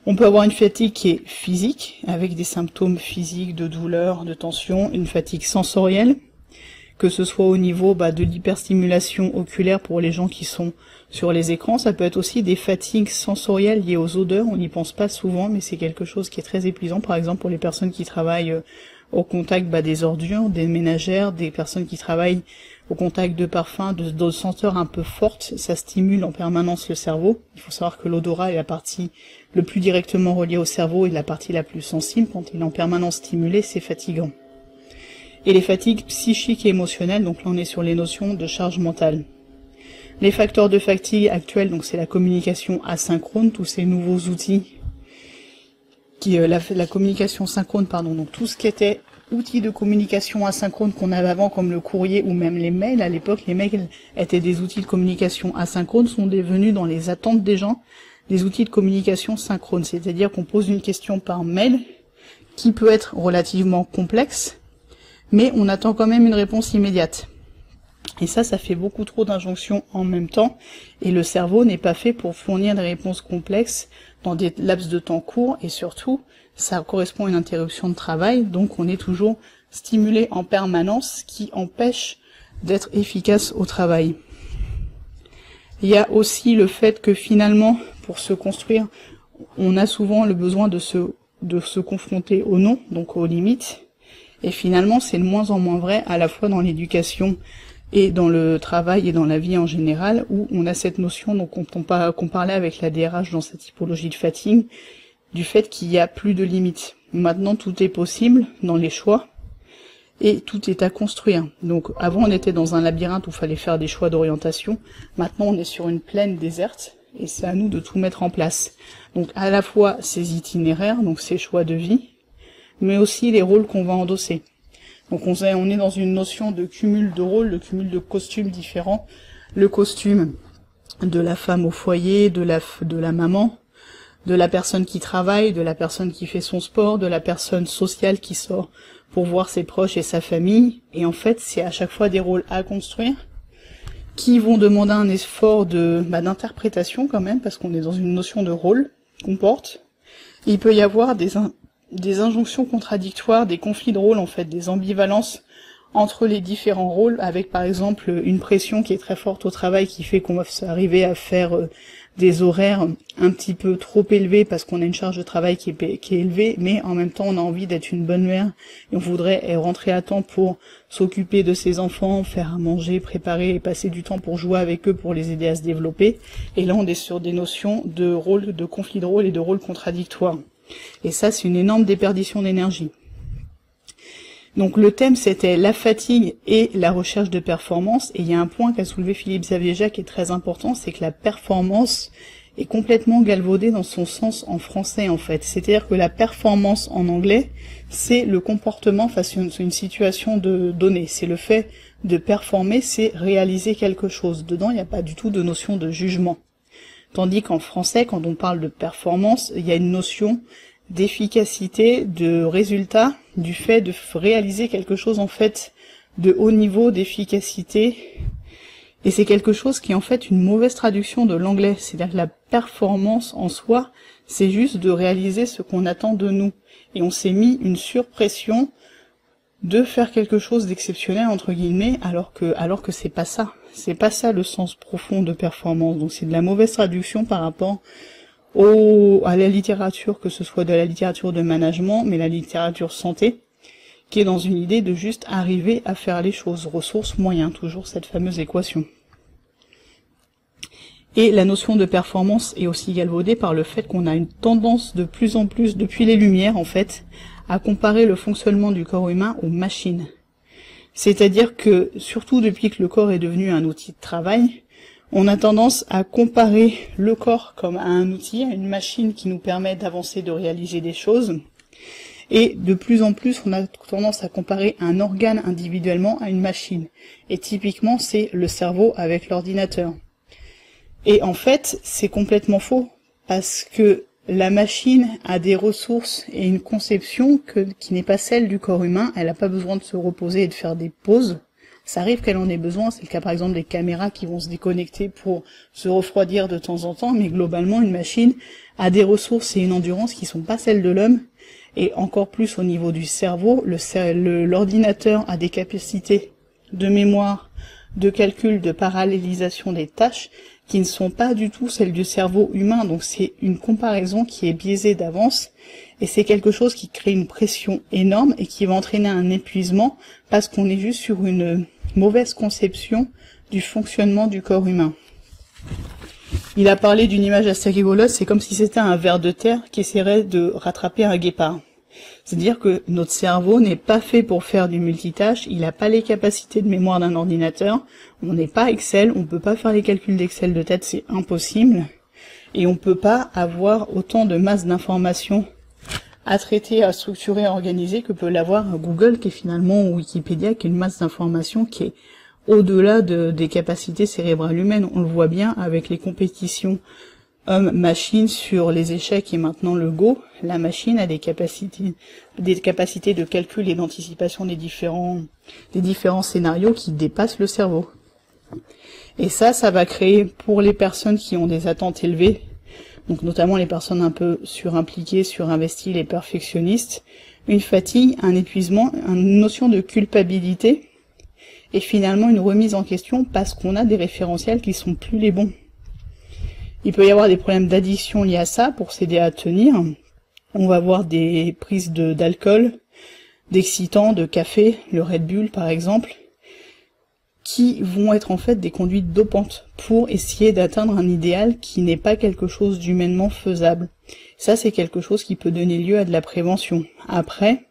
On peut avoir une fatigue qui est physique, avec des symptômes physiques de douleur, de tension, une fatigue sensorielle, que ce soit au niveau de l'hyperstimulation oculaire pour les gens qui sont sur les écrans. Ça peut être aussi des fatigues sensorielles liées aux odeurs, on n'y pense pas souvent, mais c'est quelque chose qui est très épuisant, par exemple pour les personnes qui travaillent au contact des ordures, des ménagères, des personnes qui travaillent au contact de parfums, de senteurs un peu fortes, ça stimule en permanence le cerveau. Il faut savoir que l'odorat est la partie le plus directement reliée au cerveau et la partie la plus sensible. Quand il est en permanence stimulé, c'est fatigant. Et les fatigues psychiques et émotionnelles, donc là on est sur les notions de charge mentale. Les facteurs de fatigue actuels, donc c'est la communication asynchrone, tous ces nouveaux outils la communication synchrone, pardon, donc tout ce qui était outils de communication asynchrone qu'on avait avant, comme le courrier ou même les mails. À l'époque, les mails étaient des outils de communication asynchrone, sont devenus dans les attentes des gens des outils de communication synchrone, c'est-à-dire qu'on pose une question par mail qui peut être relativement complexe, mais on attend quand même une réponse immédiate. Et ça fait beaucoup trop d'injonctions en même temps, et le cerveau n'est pas fait pour fournir des réponses complexes dans des laps de temps courts, et surtout, ça correspond à une interruption de travail, donc on est toujours stimulé en permanence, ce qui empêche d'être efficace au travail. Il y a aussi le fait que finalement, pour se construire, on a souvent le besoin de se confronter au non, donc aux limites, et finalement c'est de moins en moins vrai, à la fois dans l'éducation et dans le travail et dans la vie en général, où on a cette notion, donc qu'on parlait avec la DRH dans cette typologie de fatigue, du fait qu'il n'y a plus de limites. Maintenant tout est possible dans les choix, et tout est à construire. Donc avant on était dans un labyrinthe où il fallait faire des choix d'orientation, maintenant on est sur une plaine déserte, et c'est à nous de tout mettre en place. Donc à la fois ces itinéraires, donc ces choix de vie, mais aussi les rôles qu'on va endosser. Donc on est dans une notion de cumul de rôles, de cumul de costumes différents. Le costume de la femme au foyer, de la maman, de la personne qui travaille, de la personne qui fait son sport, de la personne sociale qui sort pour voir ses proches et sa famille. Et en fait, c'est à chaque fois des rôles à construire qui vont demander un effort d'interprétation quand même, parce qu'on est dans une notion de rôle qu'on porte. Et il peut y avoir des injonctions contradictoires, des conflits de rôle en fait, des ambivalences entre les différents rôles, avec par exemple une pression qui est très forte au travail qui fait qu'on va arriver à faire des horaires un petit peu trop élevés parce qu'on a une charge de travail qui est élevée, mais en même temps on a envie d'être une bonne mère et on voudrait rentrer à temps pour s'occuper de ses enfants, faire à manger, préparer et passer du temps pour jouer avec eux, pour les aider à se développer. Et là on est sur des notions de rôle, de conflit de rôle et de rôle contradictoires. Et ça c'est une énorme déperdition d'énergie. Donc le thème c'était la fatigue et la recherche de performance, et il y a un point qu'a soulevé Philippe Zavieja qui est très important, c'est que la performance est complètement galvaudée dans son sens en français en fait. C'est-à-dire que la performance en anglais, c'est le comportement face à une situation donnée, c'est le fait de performer, c'est réaliser quelque chose. Dedans il n'y a pas du tout de notion de jugement. Tandis qu'en français, quand on parle de performance, il y a une notion d'efficacité, de résultat, du fait de réaliser quelque chose en fait de haut niveau d'efficacité, et c'est quelque chose qui est en fait une mauvaise traduction de l'anglais, c'est-à-dire que la performance en soi, c'est juste de réaliser ce qu'on attend de nous, et on s'est mis une surpression de faire quelque chose d'exceptionnel entre guillemets, alors que c'est pas ça le sens profond de performance. Donc c'est de la mauvaise traduction par rapport à la littérature, que ce soit de la littérature de management, mais la littérature santé, qui est dans une idée de juste arriver à faire les choses, ressources, moyens, toujours cette fameuse équation. Et la notion de performance est aussi galvaudée par le fait qu'on a une tendance de plus en plus, depuis les Lumières en fait, à comparer le fonctionnement du corps humain aux machines. C'est-à-dire que, surtout depuis que le corps est devenu un outil de travail, on a tendance à comparer le corps comme à un outil, à une machine qui nous permet d'avancer, de réaliser des choses. Et de plus en plus, on a tendance à comparer un organe individuellement à une machine. Et typiquement, c'est le cerveau avec l'ordinateur. Et en fait, c'est complètement faux, parce que la machine a des ressources et une conception qui n'est pas celle du corps humain. Elle n'a pas besoin de se reposer et de faire des pauses. Ça arrive qu'elle en ait besoin, c'est le cas par exemple des caméras qui vont se déconnecter pour se refroidir de temps en temps, mais globalement une machine a des ressources et une endurance qui sont pas celles de l'homme, et encore plus au niveau du cerveau, l'ordinateur a des capacités de mémoire, de calcul, de parallélisation des tâches qui ne sont pas du tout celles du cerveau humain, donc c'est une comparaison qui est biaisée d'avance, et c'est quelque chose qui crée une pression énorme et qui va entraîner un épuisement parce qu'on est juste sur une mauvaise conception du fonctionnement du corps humain. Il a parlé d'une image assez rigolote, c'est comme si c'était un ver de terre qui essaierait de rattraper un guépard. C'est-à-dire que notre cerveau n'est pas fait pour faire du multitâche, il n'a pas les capacités de mémoire d'un ordinateur, on n'est pas Excel, on peut pas faire les calculs d'Excel de tête, c'est impossible, et on peut pas avoir autant de masse d'informations à traiter, à structurer, à organiser que peut l'avoir Google, qui est finalement, ou Wikipédia, qui est une masse d'informations qui est au-delà des capacités cérébrales humaines. On le voit bien avec les compétitions homme-machine sur les échecs et maintenant le Go. La machine a des capacités de calcul et d'anticipation des différents scénarios qui dépassent le cerveau. Et ça va créer pour les personnes qui ont des attentes élevées, donc notamment les personnes un peu surimpliquées, surinvesties, les perfectionnistes, une fatigue, un épuisement, une notion de culpabilité, et finalement une remise en question parce qu'on a des référentiels qui sont plus les bons. Il peut y avoir des problèmes d'addiction liés à ça pour s'aider à tenir. On va avoir des prises d'alcool, d'excitants, de café, le Red Bull par exemple, qui vont être en fait des conduites dopantes pour essayer d'atteindre un idéal qui n'est pas quelque chose d'humainement faisable. Ça, c'est quelque chose qui peut donner lieu à de la prévention. Après,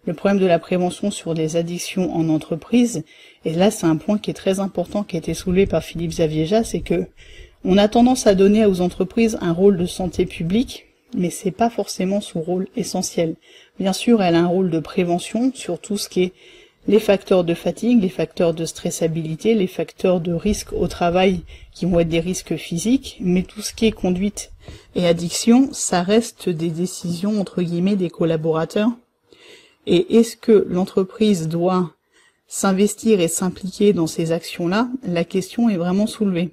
le problème de la prévention sur les addictions en entreprise, et là c'est un point qui est très important, qui a été soulevé par Philippe Zavieja, c'est que on a tendance à donner aux entreprises un rôle de santé publique, mais c'est pas forcément son rôle essentiel. Bien sûr, elle a un rôle de prévention sur tout ce qui est les facteurs de fatigue, les facteurs de stressabilité, les facteurs de risque au travail qui vont être des risques physiques, mais tout ce qui est conduite et addiction, ça reste des décisions entre guillemets des collaborateurs. Et est-ce que l'entreprise doit s'investir et s'impliquer dans ces actions-là? La question est vraiment soulevée.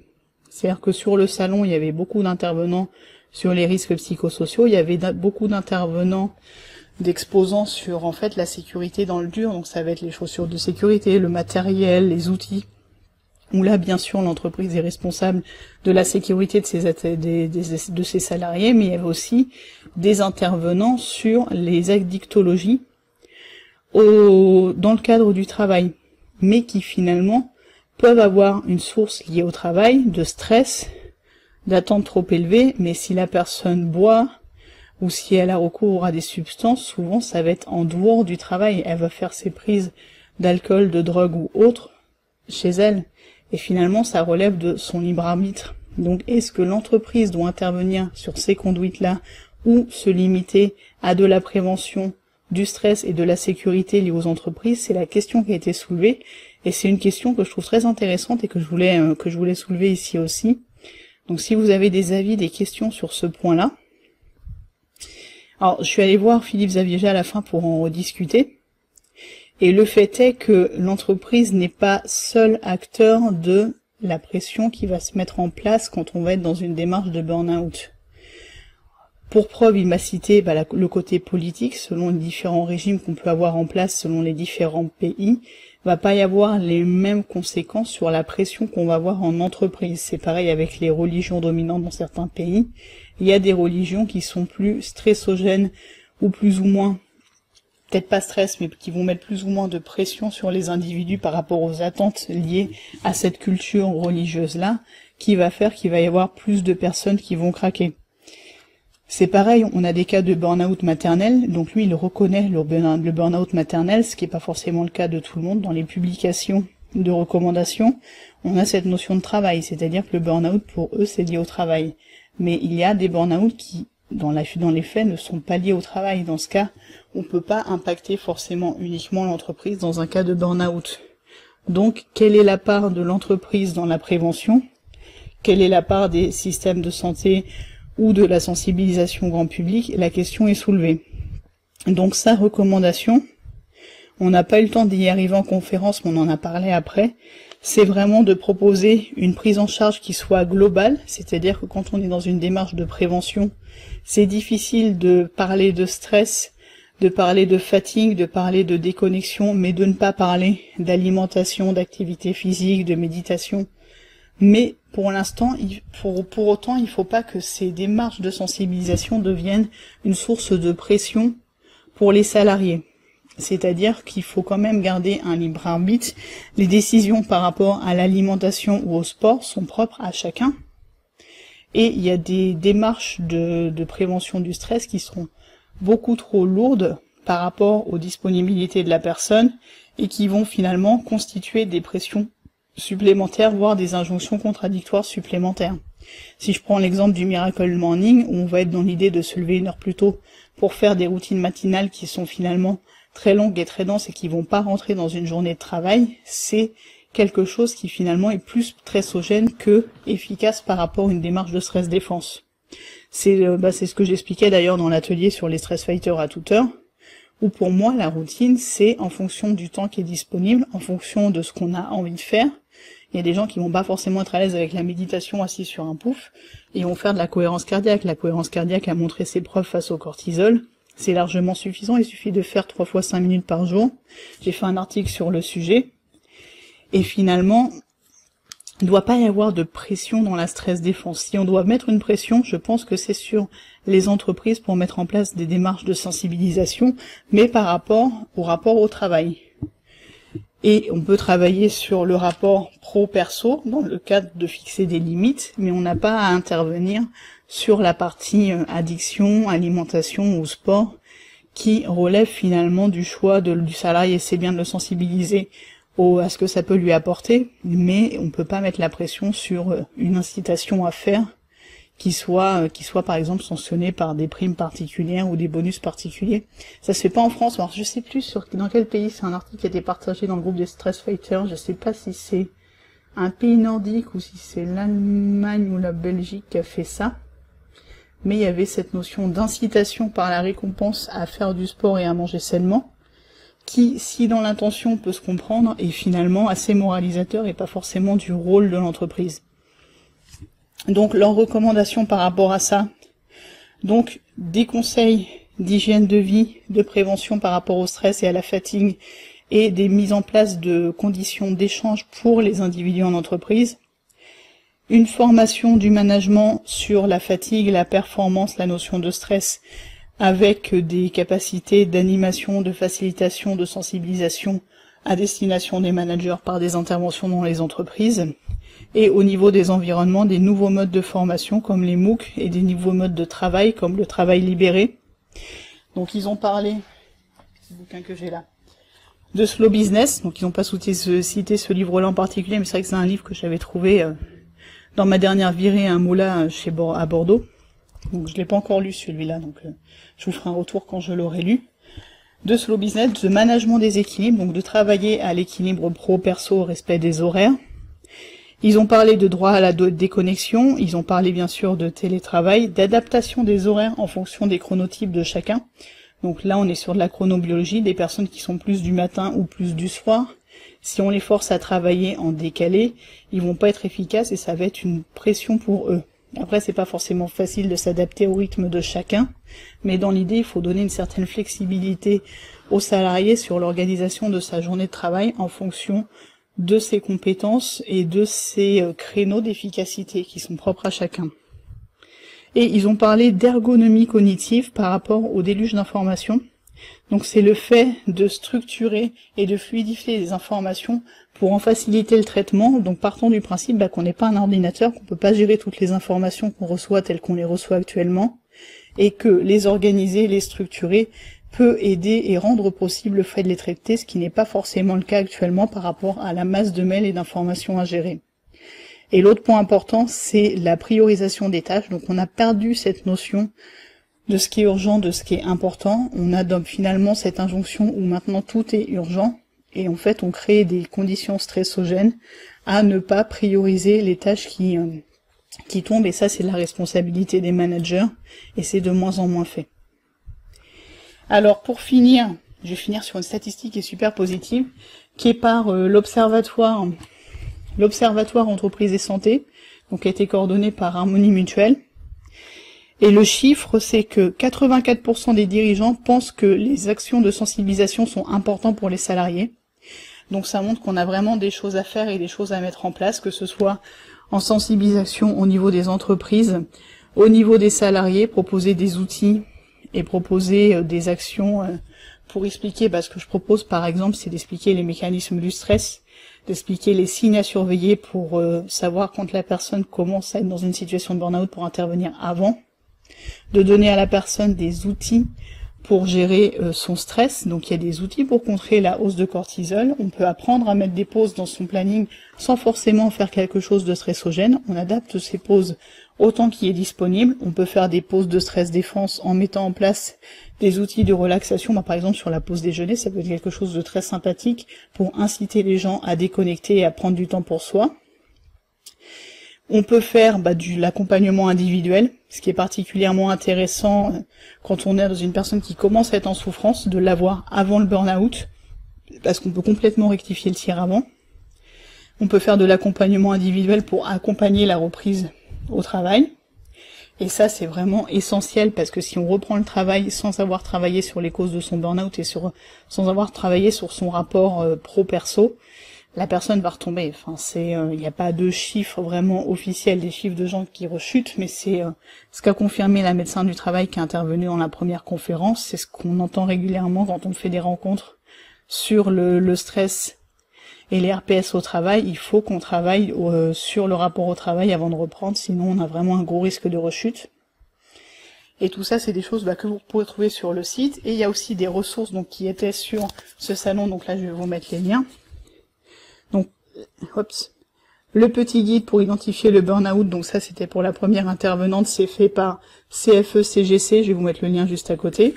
C'est-à-dire que sur le salon, il y avait beaucoup d'intervenants sur les risques psychosociaux, il y avait beaucoup d'intervenants, d'exposants sur en fait la sécurité dans le dur, donc ça va être les chaussures de sécurité, le matériel, les outils, où là bien sûr l'entreprise est responsable de la sécurité de ses salariés, mais il y avait aussi des intervenants sur les addictologies dans le cadre du travail, mais qui finalement peuvent avoir une source liée au travail, de stress, d'attente trop élevée, mais si la personne boit ou si elle a recours à des substances, souvent ça va être en dehors du travail, elle va faire ses prises d'alcool, de drogue ou autre chez elle, et finalement ça relève de son libre arbitre. Donc est-ce que l'entreprise doit intervenir sur ces conduites-là ou se limiter à de la prévention du stress et de la sécurité liée aux entreprises? C'est la question qui a été soulevée. Et c'est une question que je trouve très intéressante et que je voulais soulever ici aussi. Donc si vous avez des avis, des questions sur ce point-là. Alors je suis allée voir Philippe Zavieja à la fin pour en rediscuter. Et le fait est que l'entreprise n'est pas seul acteur de la pression qui va se mettre en place quand on va être dans une démarche de burn-out. Pour preuve, il m'a cité le côté politique, selon les différents régimes qu'on peut avoir en place, selon les différents pays, va pas y avoir les mêmes conséquences sur la pression qu'on va avoir en entreprise. C'est pareil avec les religions dominantes dans certains pays. Il y a des religions qui sont plus stressogènes ou plus ou moins, peut-être pas stress, mais qui vont mettre plus ou moins de pression sur les individus par rapport aux attentes liées à cette culture religieuse-là, qui va faire qu'il va y avoir plus de personnes qui vont craquer. C'est pareil, on a des cas de burn-out maternel, donc lui il reconnaît le burn-out maternel, ce qui n'est pas forcément le cas de tout le monde. Dans les publications de recommandations, on a cette notion de travail, c'est-à-dire que le burn-out pour eux c'est lié au travail. Mais il y a des burn-out qui, dans les faits, ne sont pas liés au travail. Dans ce cas, on peut pas impacter forcément uniquement l'entreprise dans un cas de burn-out. Donc, quelle est la part de l'entreprise dans la prévention? Quelle est la part des systèmes de santé ou de la sensibilisation grand public? La question est soulevée. Donc sa recommandation, on n'a pas eu le temps d'y arriver en conférence, mais on en a parlé après, c'est vraiment de proposer une prise en charge qui soit globale, c'est-à-dire que quand on est dans une démarche de prévention, c'est difficile de parler de stress, de parler de fatigue, de parler de déconnexion, mais de ne pas parler d'alimentation, d'activité physique, de méditation. Mais pour l'instant, pour autant, il ne faut pas que ces démarches de sensibilisation deviennent une source de pression pour les salariés. C'est-à-dire qu'il faut quand même garder un libre arbitre. Les décisions par rapport à l'alimentation ou au sport sont propres à chacun. Et il y a des démarches de prévention du stress qui seront beaucoup trop lourdes par rapport aux disponibilités de la personne et qui vont finalement constituer des pressions supplémentaires, voire des injonctions contradictoires supplémentaires. Si je prends l'exemple du Miracle Morning, où on va être dans l'idée de se lever 1 heure plus tôt pour faire des routines matinales qui sont finalement très longues et très denses et qui vont pas rentrer dans une journée de travail, c'est quelque chose qui finalement est plus stressogène que efficace par rapport à une démarche de stress défense. C'est ce que j'expliquais d'ailleurs dans l'atelier sur les stress fighters à toute heure, où pour moi la routine c'est en fonction du temps qui est disponible, en fonction de ce qu'on a envie de faire. Il y a des gens qui vont pas forcément être à l'aise avec la méditation assis sur un pouf, et vont faire de la cohérence cardiaque. La cohérence cardiaque a montré ses preuves face au cortisol. C'est largement suffisant, il suffit de faire 3 fois 5 minutes par jour. J'ai fait un article sur le sujet. Et finalement, il ne doit pas y avoir de pression dans la stress défense. Si on doit mettre une pression, je pense que c'est sur les entreprises pour mettre en place des démarches de sensibilisation, mais par rapport au travail. Et on peut travailler sur le rapport pro-perso dans le cadre de fixer des limites, mais on n'a pas à intervenir sur la partie addiction, alimentation ou sport, qui relève finalement du choix du salarié. C'est bien de le sensibiliser à ce que ça peut lui apporter, mais on peut pas mettre la pression sur une incitation à faire qui soit par exemple sanctionnée par des primes particulières ou des bonus particuliers. Ça se fait pas en France. Alors je sais plus dans quel pays, c'est un article qui a été partagé dans le groupe des Stress Fighters, je sais pas si c'est un pays nordique ou si c'est l'Allemagne ou la Belgique qui a fait ça. Mais il y avait cette notion d'incitation par la récompense à faire du sport et à manger sainement, qui, si dans l'intention peut se comprendre, est finalement assez moralisateur et pas forcément du rôle de l'entreprise. Donc, leurs recommandations par rapport à ça, donc des conseils d'hygiène de vie, de prévention par rapport au stress et à la fatigue, et des mises en place de conditions d'échange pour les individus en entreprise, une formation du management sur la fatigue, la performance, la notion de stress, avec des capacités d'animation, de facilitation, de sensibilisation à destination des managers par des interventions dans les entreprises, et au niveau des environnements, des nouveaux modes de formation comme les MOOC et des nouveaux modes de travail comme le travail libéré. Donc ils ont parlé, c'est le bouquin que j'ai là, de Slow Business, donc ils n'ont pas cité ce livre-là en particulier, mais c'est vrai que c'est un livre que j'avais trouvé dans ma dernière virée à un moulin à Bordeaux. Donc je l'ai pas encore lu celui-là, donc je vous ferai un retour quand je l'aurai lu. De Slow Business, de management des équilibres, donc de travailler à l'équilibre pro-perso au respect des horaires. Ils ont parlé de droit à la déconnexion, ils ont parlé bien sûr de télétravail, d'adaptation des horaires en fonction des chronotypes de chacun. Donc là on est sur de la chronobiologie, des personnes qui sont plus du matin ou plus du soir. Si on les force à travailler en décalé, ils vont pas être efficaces et ça va être une pression pour eux. Après c'est pas forcément facile de s'adapter au rythme de chacun, mais dans l'idée il faut donner une certaine flexibilité aux salariés sur l'organisation de sa journée de travail en fonction de ses compétences et de ses créneaux d'efficacité qui sont propres à chacun. Et ils ont parlé d'ergonomie cognitive par rapport au déluge d'informations. Donc c'est le fait de structurer et de fluidifier les informations pour en faciliter le traitement. Donc partons du principe qu'on n'est pas un ordinateur, qu'on peut pas gérer toutes les informations qu'on reçoit telles qu'on les reçoit actuellement, et que les organiser, les structurer peut aider et rendre possible le fait de les traiter, ce qui n'est pas forcément le cas actuellement par rapport à la masse de mails et d'informations à gérer. Et l'autre point important, c'est la priorisation des tâches. Donc on a perdu cette notion de ce qui est urgent, de ce qui est important. On a donc finalement cette injonction où maintenant tout est urgent, et en fait on crée des conditions stressogènes à ne pas prioriser les tâches qui tombent, et ça c'est la responsabilité des managers, et c'est de moins en moins fait. Alors pour finir, je vais finir sur une statistique qui est super positive, qui est par l'Observatoire Entreprise et Santé, donc qui a été coordonné par Harmonie Mutuelle. Et le chiffre, c'est que 84% des dirigeants pensent que les actions de sensibilisation sont importantes pour les salariés. Donc ça montre qu'on a vraiment des choses à faire et des choses à mettre en place, que ce soit en sensibilisation au niveau des entreprises, au niveau des salariés, proposer des outils et proposer des actions pour expliquer, ce que je propose par exemple, c'est d'expliquer les mécanismes du stress, d'expliquer les signes à surveiller pour savoir quand la personne commence à être dans une situation de burn-out pour intervenir avant, de donner à la personne des outils pour gérer son stress. Donc il y a des outils pour contrer la hausse de cortisol. On peut apprendre à mettre des pauses dans son planning sans forcément faire quelque chose de stressogène. On adapte ces pauses autant qu'il est disponible. On peut faire des pauses de stress défense en mettant en place des outils de relaxation. Par exemple sur la pause déjeuner, ça peut être quelque chose de très sympathique pour inciter les gens à déconnecter et à prendre du temps pour soi. On peut faire de l'accompagnement individuel, ce qui est particulièrement intéressant quand on est dans une personne qui commence à être en souffrance, de l'avoir avant le burn-out, parce qu'on peut complètement rectifier le tir avant. On peut faire de l'accompagnement individuel pour accompagner la reprise au travail. Et ça, c'est vraiment essentiel, parce que si on reprend le travail sans avoir travaillé sur les causes de son burn-out et sans avoir travaillé sur son rapport pro-perso, la personne va retomber. Enfin, il n'y a pas de chiffres vraiment officiels, des chiffres de gens qui rechutent, mais c'est ce qu'a confirmé la médecin du travail qui est intervenue dans la première conférence. C'est ce qu'on entend régulièrement quand on fait des rencontres sur le stress et les RPS au travail. Il faut qu'on travaille sur le rapport au travail avant de reprendre, sinon on a vraiment un gros risque de rechute. Et tout ça, c'est des choses que vous pouvez trouver sur le site. Et il y a aussi des ressources qui étaient sur ce salon, donc là je vais vous mettre les liens. Donc, le petit guide pour identifier le burn-out, donc ça c'était pour la première intervenante, c'est fait par CFE-CGC, je vais vous mettre le lien juste à côté.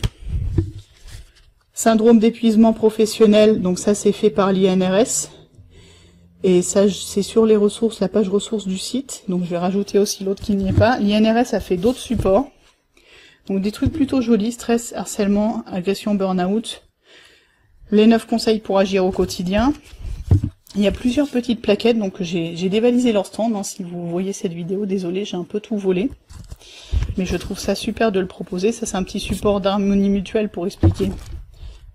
Syndrome d'épuisement professionnel, donc ça c'est fait par l'INRS. Et ça c'est sur les ressources, la page ressources du site, donc je vais rajouter aussi l'autre qui n'y est pas. L'INRS a fait d'autres supports, donc des trucs plutôt jolis, stress, harcèlement, agression, burn-out, les 9 conseils pour agir au quotidien. Il y a plusieurs petites plaquettes, donc j'ai dévalisé leur stand, si vous voyez cette vidéo, désolé, j'ai un peu tout volé. Mais je trouve ça super de le proposer, ça c'est un petit support d'harmonie mutuelle pour expliquer,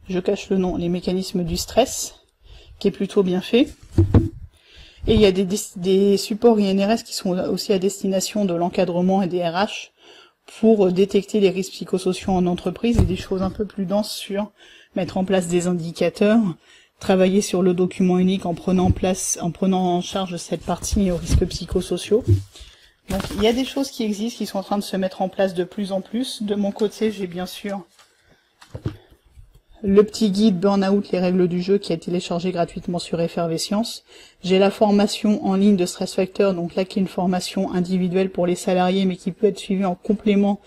je cache le nom, les mécanismes du stress, qui est plutôt bien fait. Et il y a des supports INRS qui sont aussi à destination de l'encadrement et des RH, pour détecter les risques psychosociaux en entreprise, et des choses un peu plus denses sur mettre en place des indicateurs, travailler sur le document unique en prenant en charge cette partie aux risques psychosociaux. Donc il y a des choses qui existent, qui sont en train de se mettre en place de plus en plus. De mon côté, j'ai bien sûr le petit guide Burnout, les règles du jeu, qui a été téléchargé gratuitement sur Effervescience. J'ai la formation en ligne de Stress Factor, donc là qui est une formation individuelle pour les salariés, mais qui peut être suivie en complément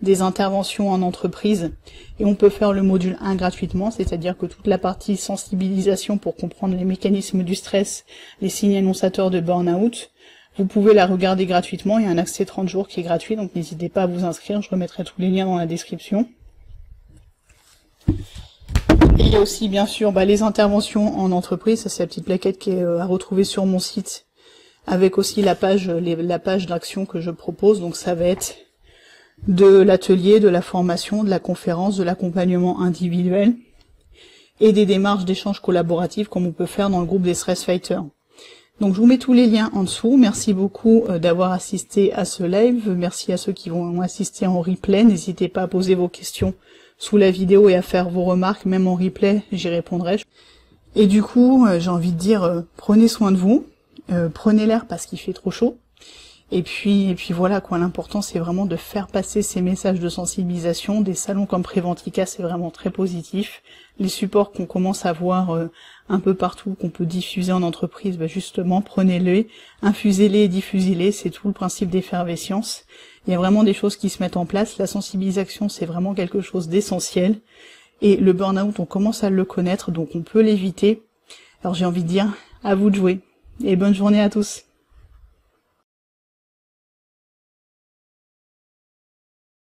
des interventions en entreprise, et on peut faire le module 1 gratuitement, c'est-à-dire que toute la partie sensibilisation pour comprendre les mécanismes du stress, les signes annonçateurs de burn-out, vous pouvez la regarder gratuitement. Il y a un accès 30 jours qui est gratuit, donc n'hésitez pas à vous inscrire, je remettrai tous les liens dans la description. Et il y a aussi bien sûr les interventions en entreprise, ça c'est la petite plaquette qui est à retrouver sur mon site, avec aussi la page d'action que je propose, donc ça va être de l'atelier, de la formation, de la conférence, de l'accompagnement individuel et des démarches d'échange collaboratif comme on peut faire dans le groupe des Stress Fighters. Donc je vous mets tous les liens en dessous. Merci beaucoup d'avoir assisté à ce live. Merci à ceux qui vont assister en replay. N'hésitez pas à poser vos questions sous la vidéo et à faire vos remarques, même en replay, j'y répondrai. Et du coup, j'ai envie de dire, prenez soin de vous, prenez l'air parce qu'il fait trop chaud. Et puis voilà quoi, l'important c'est vraiment de faire passer ces messages de sensibilisation. Des salons comme Préventica, c'est vraiment très positif. Les supports qu'on commence à voir un peu partout, qu'on peut diffuser en entreprise, justement, prenez-les, infusez-les et diffusez-les, c'est tout le principe d'Effervescience. Il y a vraiment des choses qui se mettent en place. La sensibilisation, c'est vraiment quelque chose d'essentiel. Et le burn-out, on commence à le connaître, donc on peut l'éviter. Alors j'ai envie de dire, à vous de jouer. Et bonne journée à tous.